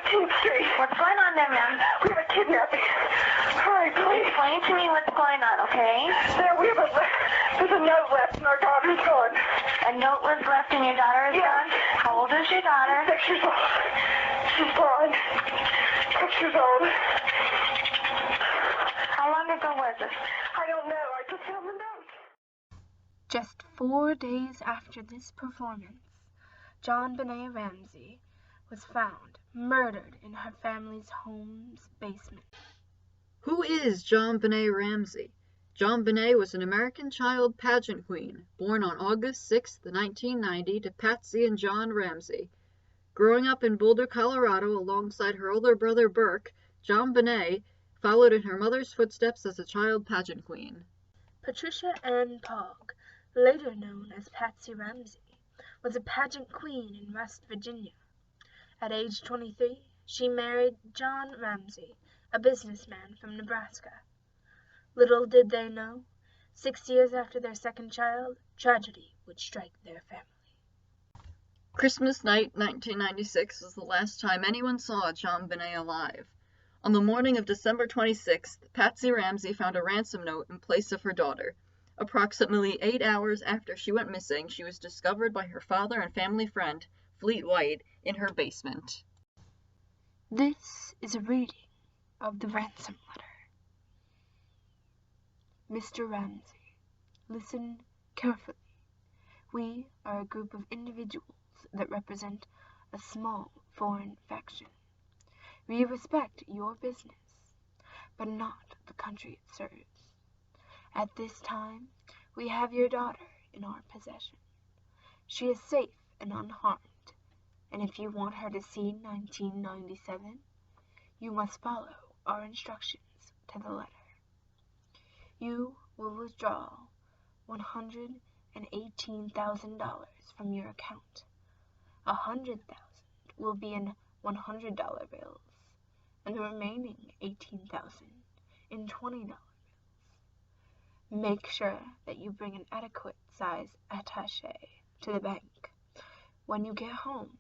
15th Street. What's going on there, ma'am? We have a kidnapping. Hurry, please. Explain to me what's going on, okay? There's a note left and our daughter's gone. A note was left and your daughter is gone? How old is your daughter? 6 years old. She's gone. 6 years old. How long ago was this? I don't know. I just found the note. Just 4 days after this performance, JonBenet Ramsey was found murdered in her family's home's basement. Who is JonBenet Ramsey? JonBenet was an American child pageant queen, born on August 6, 1990 to Patsy and John Ramsey. Growing up in Boulder, Colorado alongside her older brother Burke, JonBenet followed in her mother's footsteps as a child pageant queen. Patricia Ann Pogg, later known as Patsy Ramsey, was a pageant queen in West Virginia. At age 23, she married John Ramsey, a businessman from Nebraska. Little did they know, 6 years after their second child, tragedy would strike their family. Christmas night, 1996, was the last time anyone saw JonBenet alive. On the morning of December 26th, Patsy Ramsey found a ransom note in place of her daughter. Approximately 8 hours after she went missing, she was discovered by her father and family friend, Fleet White, in her basement. This is a reading of the ransom letter. Mr. Ramsey, listen carefully. We are a group of individuals that represent a small foreign faction. We respect your business, but not the country it serves. At this time, we have your daughter in our possession. She is safe and unharmed, and if you want her to see 1997, you must follow our instructions to the letter. You will withdraw $118,000 from your account. $100,000 will be in $100 bills, and the remaining $18,000 in $20 bills. Make sure that you bring an adequate size attaché to the bank. When you get home,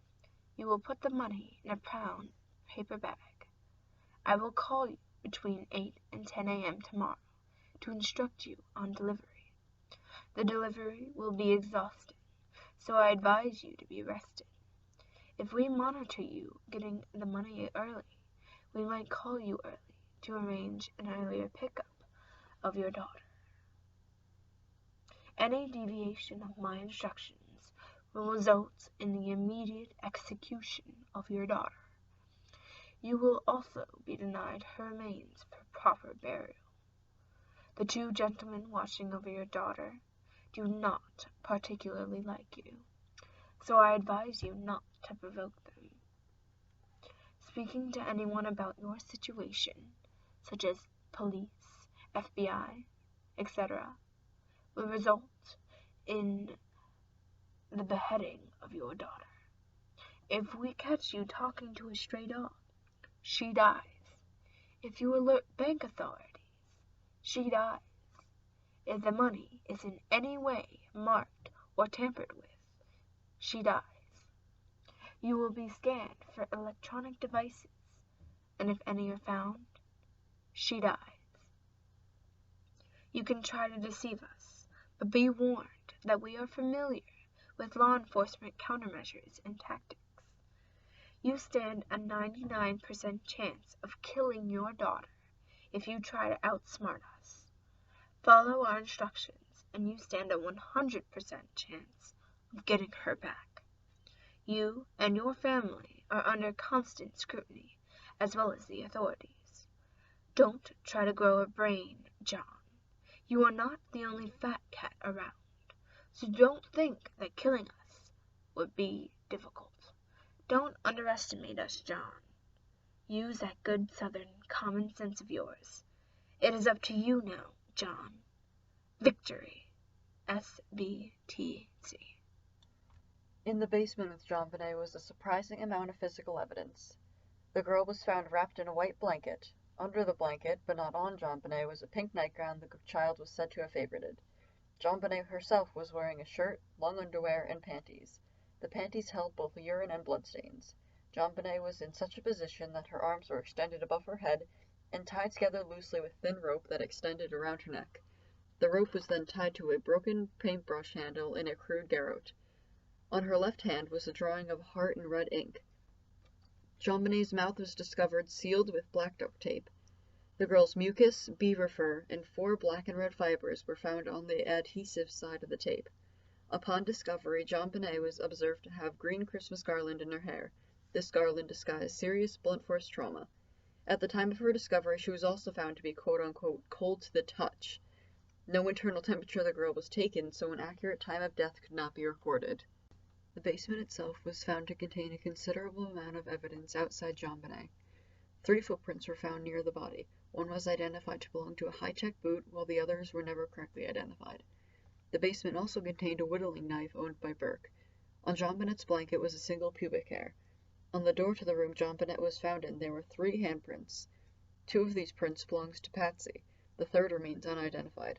you will put the money in a brown paper bag. I will call you between 8 and 10 a.m. tomorrow to instruct you on delivery. The delivery will be exhausting, so I advise you to be rested. If we monitor you getting the money early, we might call you early to arrange an earlier pickup of your daughter. Any deviation of my instructions will result in the immediate execution of your daughter. You will also be denied her remains for proper burial. The two gentlemen watching over your daughter do not particularly like you, so I advise you not to provoke them. Speaking to anyone about your situation, such as police, FBI, etc., will result in the beheading of your daughter. If we catch you talking to a stray dog, she dies. If you alert bank authorities, she dies. If the money is in any way marked or tampered with, she dies. You will be scanned for electronic devices, and if any are found, she dies. You can try to deceive us, but be warned that we are familiar with law enforcement countermeasures and tactics. You stand a 99% chance of killing your daughter if you try to outsmart us. Follow our instructions, and you stand a 100% chance of getting her back. You and your family are under constant scrutiny, as well as the authorities. Don't try to grow a brain, John. You are not the only fat cat around, so don't think that killing us would be difficult. Don't underestimate us, John. Use that good Southern common sense of yours. It is up to you now, John. Victory. SBTC. In the basement with JonBenet was a surprising amount of physical evidence. The girl was found wrapped in a white blanket. Under the blanket, but not on JonBenet, was a pink nightgown the child was said to have favorited. JonBenet herself was wearing a shirt, long underwear, and panties. The panties held both urine and bloodstains. JonBenet was in such a position that her arms were extended above her head and tied together loosely with thin rope that extended around her neck. The rope was then tied to a broken paintbrush handle in a crude garrote. On her left hand was a drawing of a heart in red ink. JonBenet's mouth was discovered sealed with black duct tape. The girl's mucus, beaver fur, and 4 black and red fibers were found on the adhesive side of the tape. Upon discovery, JonBenet was observed to have green Christmas garland in her hair. This garland disguised serious blunt force trauma. At the time of her discovery, she was also found to be quote-unquote cold to the touch. No internal temperature of the girl was taken, so an accurate time of death could not be recorded. The basement itself was found to contain a considerable amount of evidence outside JonBenet. 3 footprints were found near the body. One was identified to belong to a high-tech boot, while the others were never correctly identified. The basement also contained a whittling knife owned by Burke. On JonBenet's blanket was a single pubic hair. On the door to the room JonBenet was found in, there were 3 handprints. 2 of these prints belonged to Patsy. The third remains unidentified.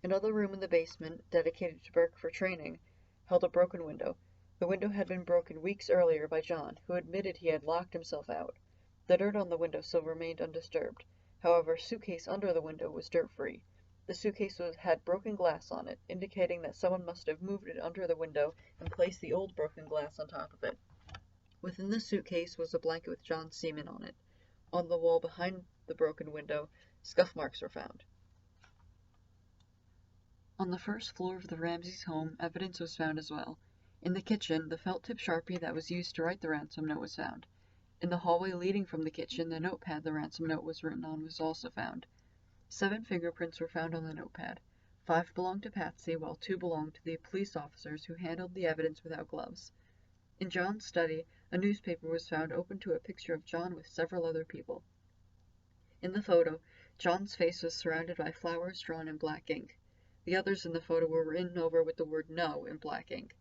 Another room in the basement, dedicated to Burke for training, held a broken window. The window had been broken weeks earlier by John, who admitted he had locked himself out. The dirt on the windowsill remained undisturbed. However, a suitcase under the window was dirt-free. The suitcase had broken glass on it, indicating that someone must have moved it under the window and placed the old broken glass on top of it. Within the suitcase was a blanket with John's semen on it. On the wall behind the broken window, scuff marks were found. On the first floor of the Ramseys' home, evidence was found as well. In the kitchen, the felt-tip Sharpie that was used to write the ransom note was found. In the hallway leading from the kitchen, the notepad the ransom note was written on was also found. 7 fingerprints were found on the notepad. 5 belonged to Patsy, while 2 belonged to the police officers who handled the evidence without gloves. In John's study, a newspaper was found open to a picture of John with several other people. In the photo, John's face was surrounded by flowers drawn in black ink. The others in the photo were written over with the word "No" in black ink.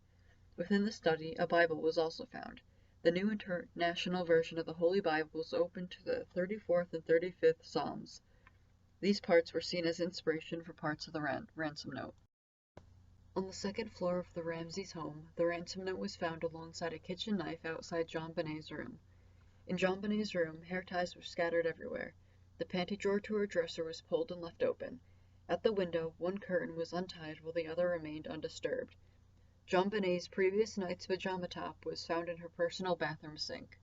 Within the study, a Bible was also found. The New International Version of the Holy Bible was open to the 34th and 35th Psalms. These parts were seen as inspiration for parts of the ransom note. On the second floor of the Ramseys' home, the ransom note was found alongside a kitchen knife outside JonBenet's room. In JonBenet's room, hair ties were scattered everywhere. The panty drawer to her dresser was pulled and left open. At the window, one curtain was untied while the other remained undisturbed. JonBenet's previous night's pajama top was found in her personal bathroom sink.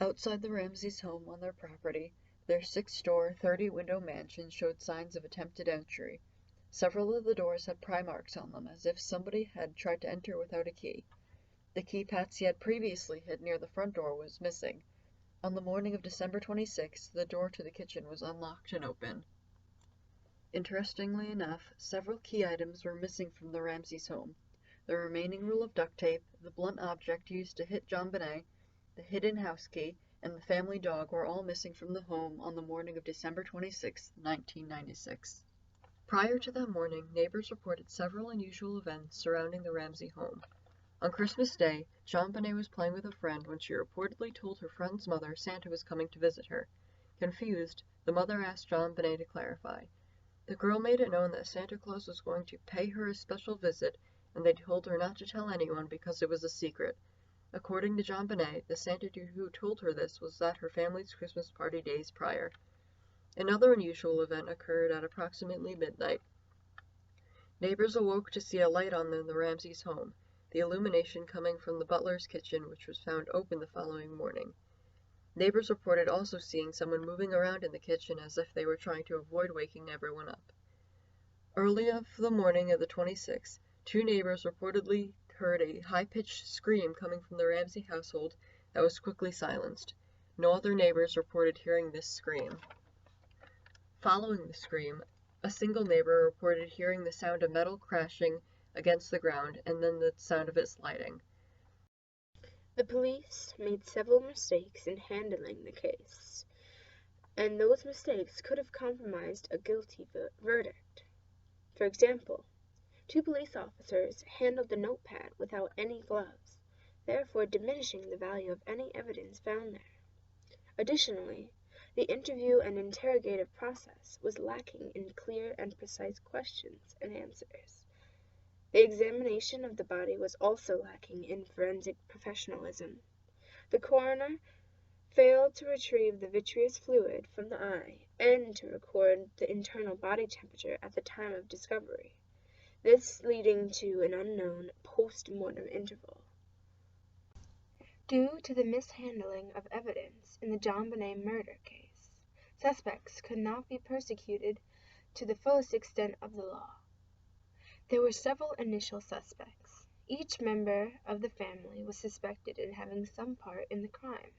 Outside the Ramseys' home on their property, their 6-door, 30-window mansion showed signs of attempted entry. Several of the doors had pry marks on them, as if somebody had tried to enter without a key. The key Patsy had previously hid near the front door was missing. On the morning of December 26th, the door to the kitchen was unlocked and open. Interestingly enough, several key items were missing from the Ramseys' home. The remaining roll of duct tape, the blunt object used to hit JonBenet, the hidden house key, and the family dog were all missing from the home on the morning of December 26, 1996. Prior to that morning, neighbors reported several unusual events surrounding the Ramsey home. On Christmas Day, JonBenet was playing with a friend when she reportedly told her friend's mother Santa was coming to visit her. Confused, the mother asked JonBenet to clarify. The girl made it known that Santa Claus was going to pay her a special visit, and they told her not to tell anyone because it was a secret. According to JonBenet, the Santa who told her this was at her family's Christmas party days prior. Another unusual event occurred at approximately midnight. Neighbors awoke to see a light on in the Ramseys' home, the illumination coming from the butler's kitchen, which was found open the following morning. Neighbors reported also seeing someone moving around in the kitchen as if they were trying to avoid waking everyone up. Early of the morning of the 26th, 2 neighbors reportedly heard a high-pitched scream coming from the Ramsey household that was quickly silenced. No other neighbors reported hearing this scream. Following the scream, a single neighbor reported hearing the sound of metal crashing against the ground and then the sound of it sliding. The police made several mistakes in handling the case, and those mistakes could have compromised a guilty verdict. For example, 2 police officers handled the notepad without any gloves, therefore diminishing the value of any evidence found there. Additionally, the interview and interrogative process was lacking in clear and precise questions and answers. The examination of the body was also lacking in forensic professionalism. The coroner failed to retrieve the vitreous fluid from the eye and to record the internal body temperature at the time of discovery, this leading to an unknown post-mortem interval. Due to the mishandling of evidence in the JonBenet murder case, suspects could not be prosecuted to the fullest extent of the law. There were several initial suspects. Each member of the family was suspected in having some part in the crime.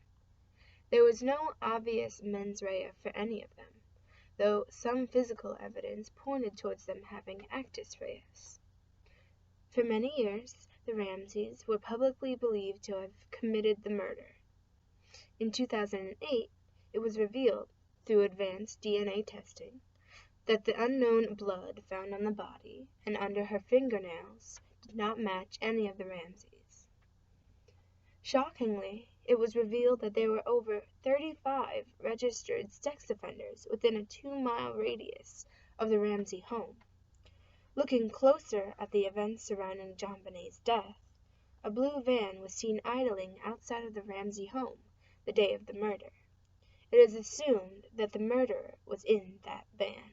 There was no obvious mens rea for any of them, though some physical evidence pointed towards them having actus reus. For many years, the Ramseys were publicly believed to have committed the murder. In 2008, it was revealed, through advanced DNA testing, that the unknown blood found on the body and under her fingernails did not match any of the Ramseys. Shockingly, it was revealed that there were over 35 registered sex offenders within a 2-mile radius of the Ramsey home. Looking closer at the events surrounding JonBenet's death, a blue van was seen idling outside of the Ramsey home the day of the murder. It is assumed that the murderer was in that van.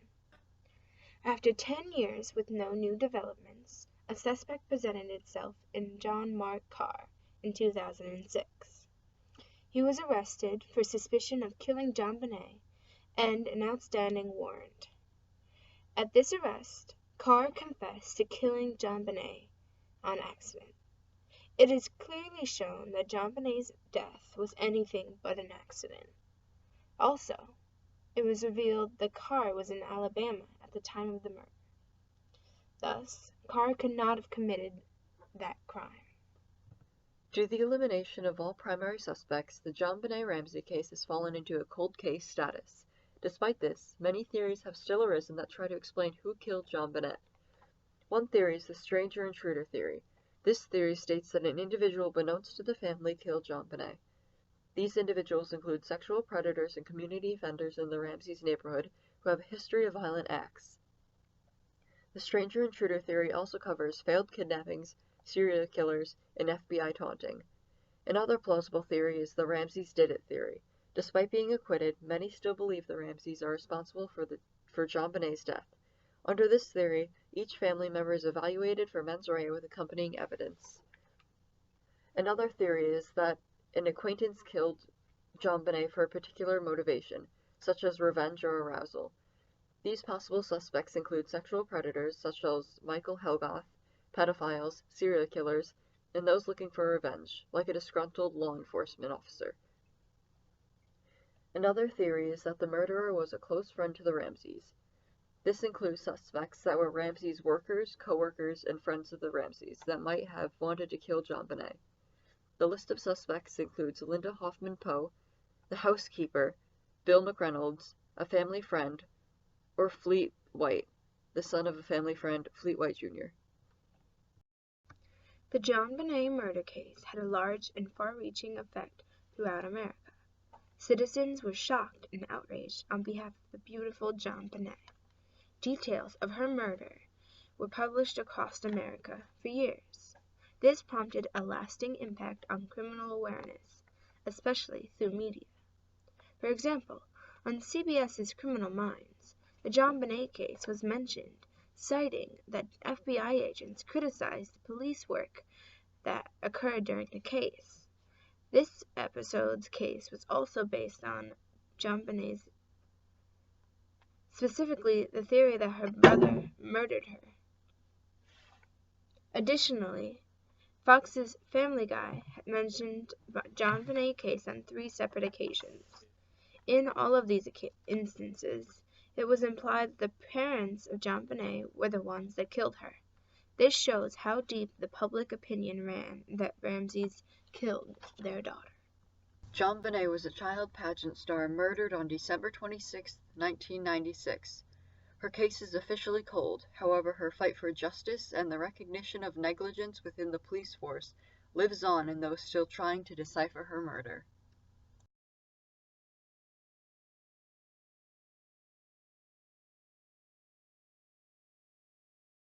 After 10 years with no new developments, a suspect presented itself in John Mark Carr in 2006. He was arrested for suspicion of killing JonBenet and an outstanding warrant. At this arrest, Carr confessed to killing JonBenet on accident. It is clearly shown that JonBenet's death was anything but an accident. Also, it was revealed that Carr was in Alabama at the time of the murder. Thus, Carr could not have committed that crime. Due to the elimination of all primary suspects, the JonBenet Ramsey case has fallen into a cold case status. Despite this, many theories have still arisen that try to explain who killed JonBenet. One theory is the stranger-intruder theory. This theory states that an individual unbeknownst to the family killed JonBenet. These individuals include sexual predators and community offenders in the Ramseys neighborhood who have a history of violent acts. The stranger-intruder theory also covers failed kidnappings, serial killers, and FBI taunting. Another plausible theory is the Ramseys did it theory. Despite being acquitted, many still believe the Ramseys are responsible for JonBenet's death. Under this theory, each family member is evaluated for mens rea with accompanying evidence. Another theory is that an acquaintance killed JonBenet for a particular motivation, such as revenge or arousal. These possible suspects include sexual predators such as Michael Helgoth, pedophiles, serial killers, and those looking for revenge, like a disgruntled law enforcement officer. Another theory is that the murderer was a close friend to the Ramseys. This includes suspects that were Ramseys' workers, co-workers, and friends of the Ramseys that might have wanted to kill JonBenet. The list of suspects includes Linda Hoffman Poe, the housekeeper, Bill McReynolds, a family friend, or Fleet White, the son of a family friend, Fleet White Jr. The JonBenet murder case had a large and far-reaching effect throughout America. Citizens were shocked and outraged on behalf of the beautiful JonBenet. Details of her murder were published across America for years. This prompted a lasting impact on criminal awareness, especially through media. For example, on CBS's Criminal Minds, the JonBenet case was mentioned, citing that FBI agents criticized the police work that occurred during the case. This episode's case was also based on JonBenet's, specifically the theory that her brother murdered her. Additionally, Fox's Family Guy had mentioned the JonBenet case on 3 separate occasions. In all of these instances, it was implied that the parents of JonBenet were the ones that killed her. This shows how deep the public opinion ran that Ramseys killed their daughter. JonBenet was a child pageant star murdered on December 26, 1996. Her case is officially cold, however her fight for justice and the recognition of negligence within the police force lives on in those still trying to decipher her murder.